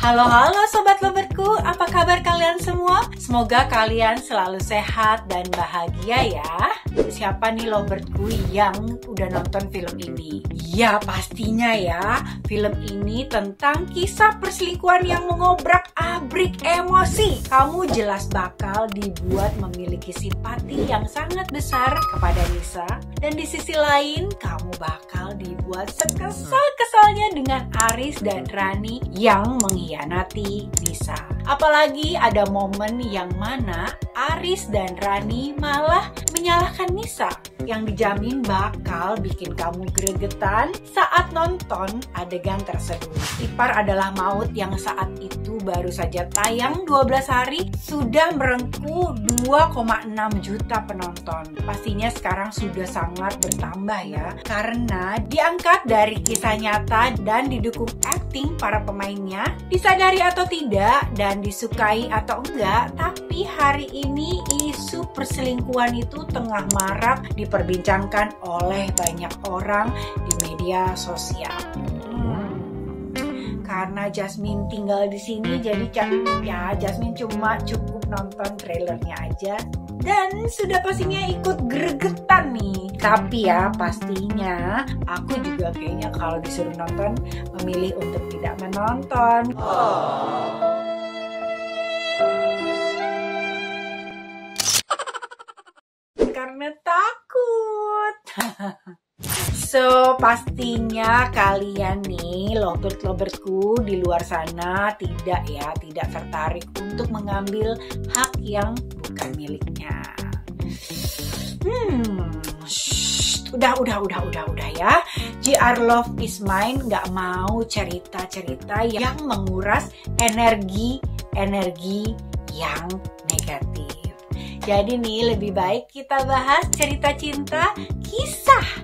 Halo Sobat Loverku, apa kabar kalian semua? Semoga kalian selalu sehat dan bahagia ya. Siapa nih Loverku yang udah nonton film ini? Ya pastinya ya, film ini tentang kisah perselingkuhan yang mengobrak-abrik emosi. Kamu jelas bakal dibuat memiliki simpati yang sangat besar kepada Nisa. Dan di sisi lain, kamu bakal dibuat sekesal-kesalnya dengan Aris dan Rani yang mengkhianati Nisa. Apalagi ada momen yang mana Aris dan Rani malah menyalahkan Nisa, yang dijamin bakal bikin kamu gregetan saat nonton adegan tersebut. Ipar Adalah Maut yang saat itu baru saja tayang 12 hari sudah merengkuh 2,6 juta penonton. Pastinya sekarang sudah sangat bertambah ya, karena diangkat dari kisah nyata dan didukung akting para pemainnya. Disadari atau tidak dan disukai atau enggak, tapi hari ini isu perselingkuhan itu tengah marak diperbincangkan oleh banyak orang di media sosial. Karena Jasmine tinggal di sini, jadi ya Jasmine cuma cukup nonton trailernya aja dan sudah pastinya ikut gregetan nih. Tapi ya pastinya aku juga kayaknya kalau disuruh nonton memilih untuk tidak menonton. Karena takut. So, pastinya kalian nih, lovers-loversku di luar sana tidak tertarik untuk mengambil hak yang bukan miliknya. Udah ya. JR Love is Mine nggak mau cerita-cerita yang menguras energi yang negatif. Jadi nih lebih baik kita bahas cerita cinta kisah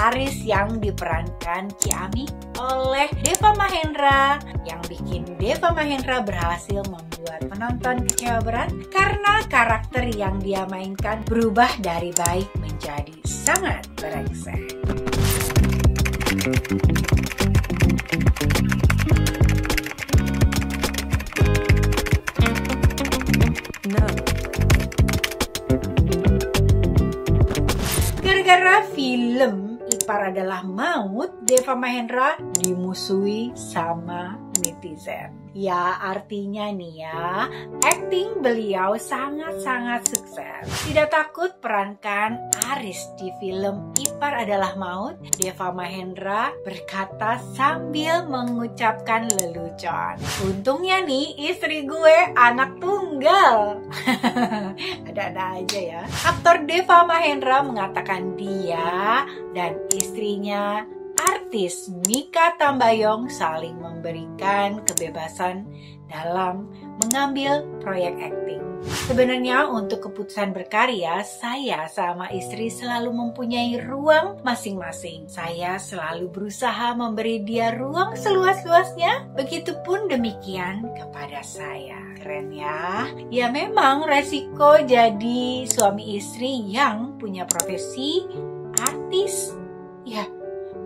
Aris yang diperankan Ciamik oleh Deva Mahendra, yang bikin Deva Mahendra berhasil membuat penonton kecewa berat karena karakter yang dia mainkan berubah dari baik menjadi sangat brengsek. Gara-gara film Ipar Adalah Maut, Deva Mahendra dimusuhi sama netizen. Ya artinya nih ya, akting beliau sangat-sangat sukses. Tidak takut perankan Aris di film Ipar Adalah Maut, Deva Mahendra berkata sambil mengucapkan lelucon. Untungnya nih istri gue anak tunggal. Ada-ada aja ya. Aktor Deva Mahendra mengatakan dia dan istrinya artis Mikha Tambayong saling memberikan kebebasan dalam mengambil proyek akting. Sebenarnya untuk keputusan berkarya, saya sama istri selalu mempunyai ruang masing-masing. Saya selalu berusaha memberi dia ruang seluas-luasnya. Begitupun demikian kepada saya. Keren ya. Ya memang resiko jadi suami istri yang punya profesi artis. Ya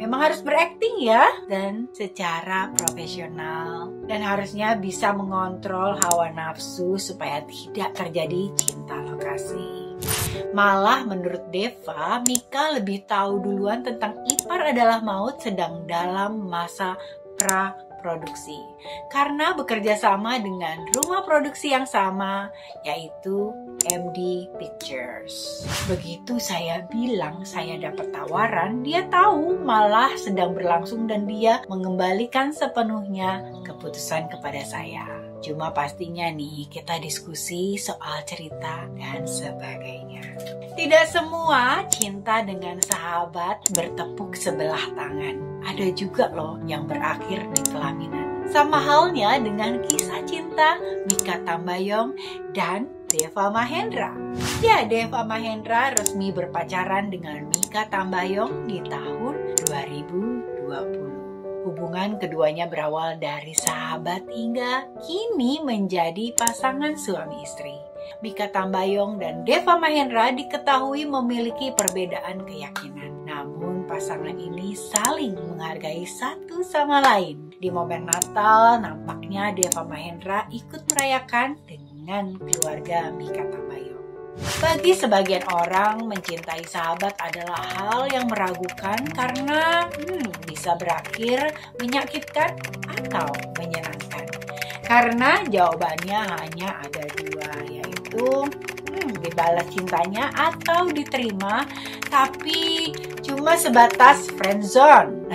memang harus berakting ya, dan secara profesional. Dan harusnya bisa mengontrol hawa nafsu supaya tidak terjadi cinta lokasi. Malah menurut Deva, Mikha lebih tahu duluan tentang Ipar Adalah Maut sedang dalam masa pra-produksi. Karena bekerja sama dengan rumah produksi yang sama, yaitu MD Pictures. Begitu saya bilang saya dapat tawaran, dia tahu malah sedang berlangsung dan dia mengembalikan sepenuhnya keputusan kepada saya. Cuma pastinya nih kita diskusi soal cerita dan sebagainya. Tidak semua cinta dengan sahabat bertepuk sebelah tangan. Ada juga loh yang berakhir di pelaminan. Sama halnya dengan kisah cinta Mikha Tambayong dan Deva Mahendra. Ya, Deva Mahendra resmi berpacaran dengan Mikha Tambayong di tahun 2020. Hubungan keduanya berawal dari sahabat hingga kini menjadi pasangan suami istri. Mikha Tambayong dan Deva Mahendra diketahui memiliki perbedaan keyakinan. Namun pasangan ini saling menghargai satu sama lain. Di momen Natal, nampaknya Deva Mahendra ikut merayakan dengan keluarga Mika Tambayong. Bagi sebagian orang, mencintai sahabat adalah hal yang meragukan karena bisa berakhir menyakitkan atau menyenangkan. Karena jawabannya hanya ada dua, yaitu dibalas cintanya atau diterima, tapi cuma sebatas friendzone.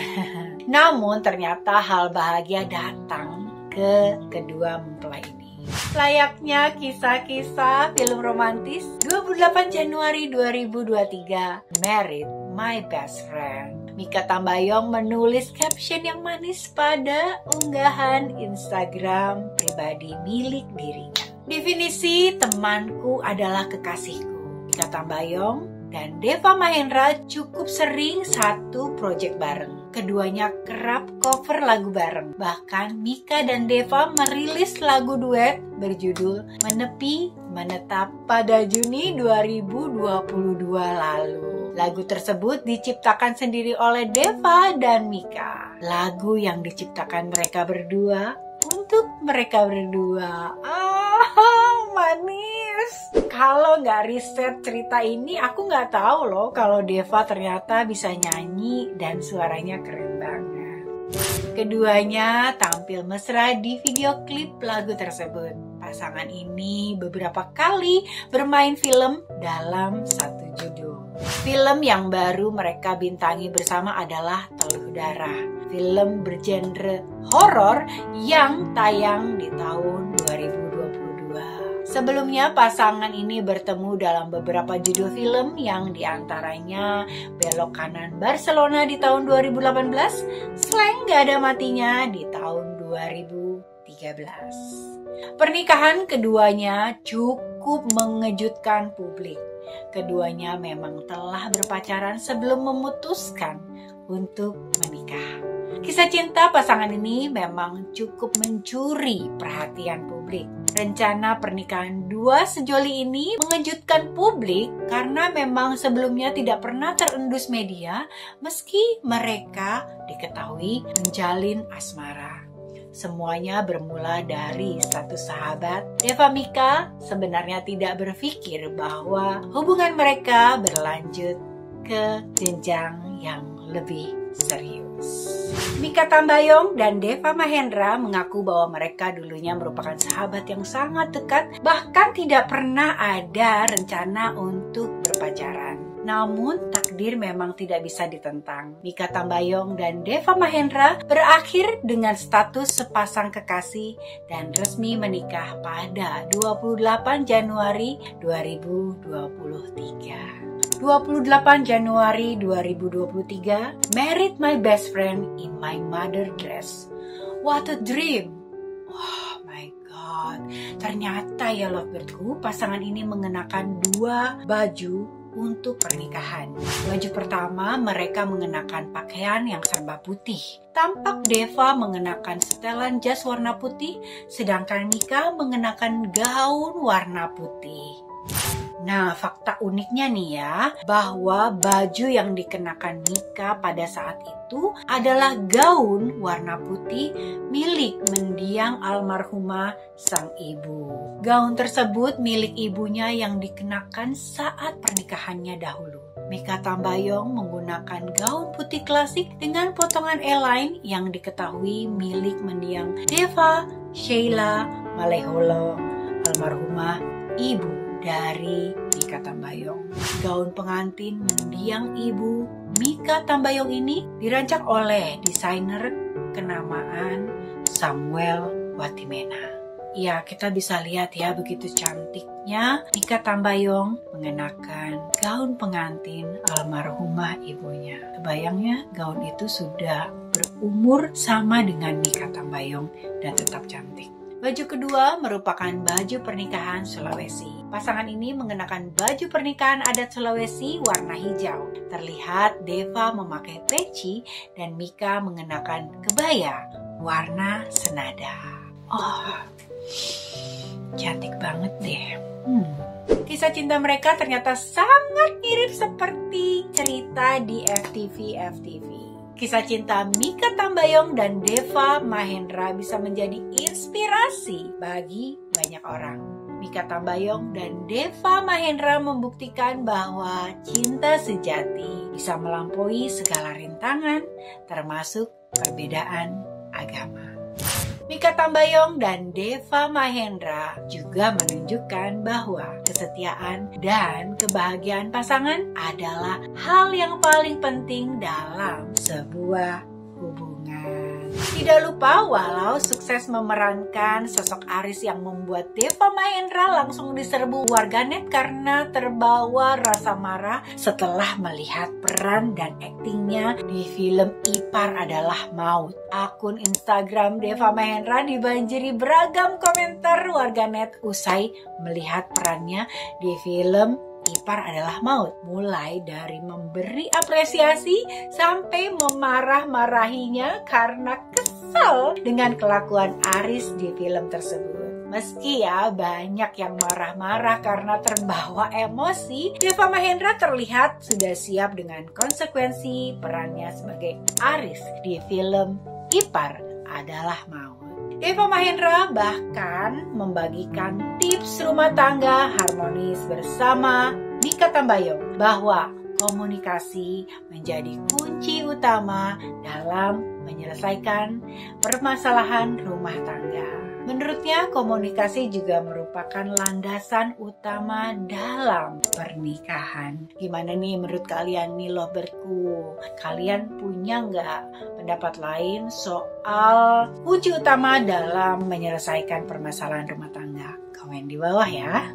Namun ternyata hal bahagia datang ke kedua mempelai ini. Layaknya kisah-kisah film romantis, 28 Januari 2023, Married My Best Friend. Mika Tambayong menulis caption yang manis pada unggahan Instagram pribadi milik dirinya. Definisi temanku adalah kekasihku. Mika Tambayong dan Deva Mahendra cukup sering satu proyek bareng. Keduanya kerap cover lagu bareng. Bahkan Mika dan Deva merilis lagu duet berjudul Menepi Menetap pada Juni 2022 lalu. Lagu tersebut diciptakan sendiri oleh Deva dan Mika. Lagu yang diciptakan mereka berdua untuk mereka berdua. Manis. Kalau nggak riset cerita ini, aku nggak tahu loh kalau Deva ternyata bisa nyanyi dan suaranya keren banget. Keduanya tampil mesra di video klip lagu tersebut. Pasangan ini beberapa kali bermain film dalam satu judul. Film yang baru mereka bintangi bersama adalah Teluh Darah. Film bergenre horor yang tayang di tahun 2022. Sebelumnya pasangan ini bertemu dalam beberapa judul film yang diantaranya Belok Kanan Barcelona di tahun 2018, Slang Gak Ada Matinya di tahun 2013. Pernikahan keduanya cukup mengejutkan publik. Keduanya memang telah berpacaran sebelum memutuskan untuk menikah. Kisah cinta pasangan ini memang cukup mencuri perhatian publik. Rencana pernikahan dua sejoli ini mengejutkan publik karena memang sebelumnya tidak pernah terendus media meski mereka diketahui menjalin asmara. Semuanya bermula dari satu sahabat. Deva Mika sebenarnya tidak berpikir bahwa hubungan mereka berlanjut ke jenjang yang lebih serius. Mika Tambayong dan Deva Mahendra mengaku bahwa mereka dulunya merupakan sahabat yang sangat dekat, bahkan tidak pernah ada rencana untuk berpacaran. Namun takdir memang tidak bisa ditentang. Mika Tambayong dan Deva Mahendra berakhir dengan status sepasang kekasih dan resmi menikah pada 28 Januari 2023. 28 Januari 2023, Married My Best Friend in My Mother Dress. What a dream! Oh my God, ternyata ya Lovebirdku, pasangan ini mengenakan dua baju untuk pernikahan. Baju pertama, mereka mengenakan pakaian yang serba putih. Tampak Deva mengenakan setelan jas warna putih, sedangkan Mika mengenakan gaun warna putih. Nah, fakta uniknya nih ya, bahwa baju yang dikenakan Mika pada saat itu adalah gaun warna putih milik mendiang almarhumah sang ibu. Gaun tersebut milik ibunya yang dikenakan saat pernikahannya dahulu. Mika Tambayong menggunakan gaun putih klasik dengan potongan A-line yang diketahui milik mendiang Deva Sheila Maleholo, almarhumah ibu dari Mika Tambayong. Gaun pengantin mendiang ibu Mika Tambayong ini dirancang oleh desainer kenamaan Samuel Watimena. Ya, kita bisa lihat ya begitu cantiknya Mika Tambayong mengenakan gaun pengantin almarhumah ibunya. Kebayangnya gaun itu sudah berumur sama dengan Mika Tambayong dan tetap cantik. Baju kedua merupakan baju pernikahan Sulawesi. Pasangan ini mengenakan baju pernikahan adat Sulawesi warna hijau. Terlihat Deva memakai peci dan Mika mengenakan kebaya warna senada. Oh, cantik banget deh. Kisah cinta mereka ternyata sangat mirip seperti cerita di FTV. Kisah cinta Mika Tambayong dan Deva Mahendra bisa menjadi inspirasi bagi banyak orang. Mika Tambayong dan Deva Mahendra membuktikan bahwa cinta sejati bisa melampaui segala rintangan, termasuk perbedaan agama. Mika Tambayong dan Deva Mahendra juga menunjukkan bahwa kesetiaan dan kebahagiaan pasangan adalah hal yang paling penting dalam sebuah hubungan. Tidak lupa, walau sukses memerankan sosok Aris yang membuat Deva Mahendra langsung diserbu warganet karena terbawa rasa marah setelah melihat peran dan aktingnya di film Ipar Adalah Maut. Akun Instagram Deva Mahendra dibanjiri beragam komentar warganet usai melihat perannya di film Ipar Adalah Maut, mulai dari memberi apresiasi sampai memarah-marahinya karena kesal dengan kelakuan Aris di film tersebut. Meski ya banyak yang marah-marah karena terbawa emosi, Deva Mahendra terlihat sudah siap dengan konsekuensi perannya sebagai Aris di film Ipar Adalah Maut. Deva Mahendra bahkan membagikan tips rumah tangga harmonis bersama Mika Tambayong bahwa komunikasi menjadi kunci utama dalam menyelesaikan permasalahan rumah tangga. Menurutnya, komunikasi juga merupakan landasan utama dalam pernikahan. Gimana nih menurut kalian nih loverku? Kalian punya nggak pendapat lain soal kunci utama dalam menyelesaikan permasalahan rumah tangga? Komen di bawah ya.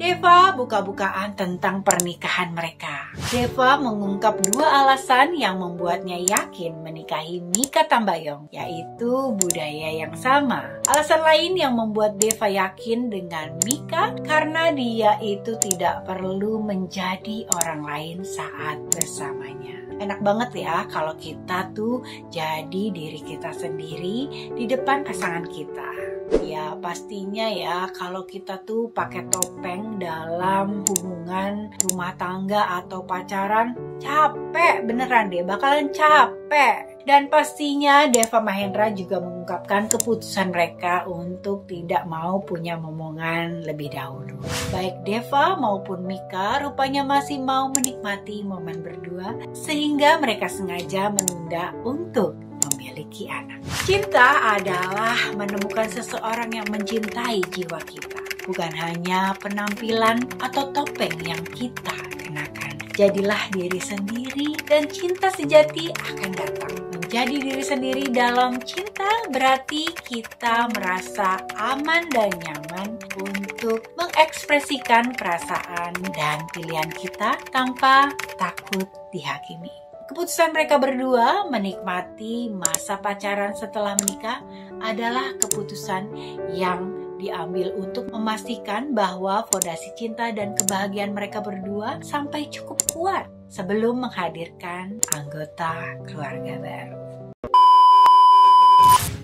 Deva buka-bukaan tentang pernikahan mereka. Deva mengungkap 2 alasan yang membuatnya yakin menikahi Mika Tambayong, yaitu budaya yang sama. Alasan lain yang membuat Deva yakin dengan Mika karena dia itu tidak perlu menjadi orang lain saat bersamanya. Enak banget ya kalau kita tuh jadi diri kita sendiri di depan pasangan kita. Ya pastinya ya kalau kita tuh pakai topeng dalam hubungan rumah tangga atau pacaran, capek beneran deh, bakalan capek. Dan pastinya Deva Mahendra juga mengungkapkan keputusan mereka untuk tidak mau punya momongan lebih dahulu. Baik Deva maupun Mika rupanya masih mau menikmati momen berdua sehingga mereka sengaja menunda untuk memiliki anak. Cinta adalah menemukan seseorang yang mencintai jiwa kita, bukan hanya penampilan atau topeng yang kita kenakan. Jadilah diri sendiri dan cinta sejati akan datang. Menjadi diri sendiri dalam cinta berarti kita merasa aman dan nyaman untuk mengekspresikan perasaan dan pilihan kita tanpa takut dihakimi. Keputusan mereka berdua menikmati masa pacaran setelah menikah adalah keputusan yang diambil untuk memastikan bahwa fondasi cinta dan kebahagiaan mereka berdua sampai cukup kuat sebelum menghadirkan anggota keluarga baru.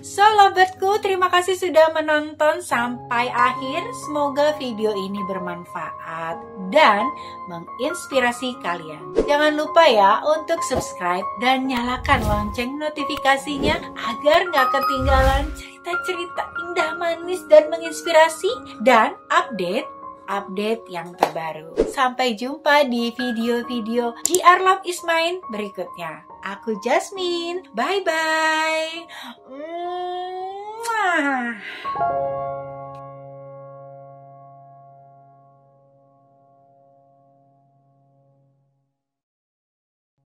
So lovetku, terima kasih sudah menonton sampai akhir. Semoga video ini bermanfaat dan menginspirasi kalian. Jangan lupa ya untuk subscribe dan nyalakan lonceng notifikasinya agar nggak ketinggalan cerita-cerita indah, manis, dan menginspirasi dan update yang terbaru. Sampai jumpa di video-video GR Love Is Mine berikutnya. Aku Jasmine. Bye-bye.